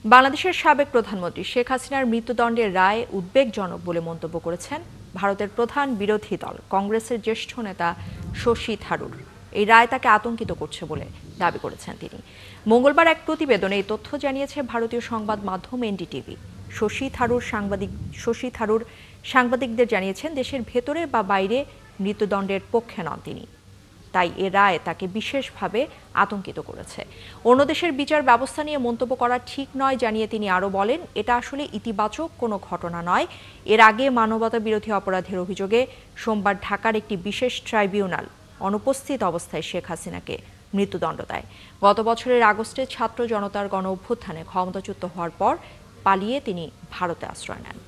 বাংলাদেশের সাবেক প্রধানমন্ত্রী শেখ হাসিনার মৃত্যুদণ্ডের রায় উদ্বেগজনক বলে মন্তব্য করেছেন ভারতের প্রধান বিরোধী দল কংগ্রেসের জ্যেষ্ঠ নেতা শশী থারুর। এই রায় তাকে আতঙ্কিত করছে বলে দাবি করেছেন তিনি। মঙ্গলবার এক প্রতিবেদনে এই তথ্য জানিয়েছে ভারতীয় সংবাদ মাধ্যম এনডিটিভি। শশী থারুর সাংবাদিকদের জানিয়েছেন, দেশের ভেতরে বা বাইরে মৃত্যুদণ্ডের পক্ষে নন তিনি। তাই এ রায় তাকে বিশেষভাবে আতঙ্কিত করেছে। অন্য দেশের বিচার ব্যবস্থা নিয়ে মন্তব্য করা ঠিক নয় জানিয়ে তিনি আরও বলেন, এটা আসলে ইতিবাচক কোনো ঘটনা নয়। এর আগে মানবতা বিরোধী অপরাধের অভিযোগে সোমবার ঢাকার একটি বিশেষ ট্রাইব্যুনাল অনুপস্থিত অবস্থায় শেখ হাসিনাকে মৃত্যুদণ্ড দেয়। গত বছরের আগস্টে ছাত্র জনতার গণ অভ্যুত্থানে ক্ষমতাচ্যুত হওয়ার পর পালিয়ে তিনি ভারতে আশ্রয় নেন।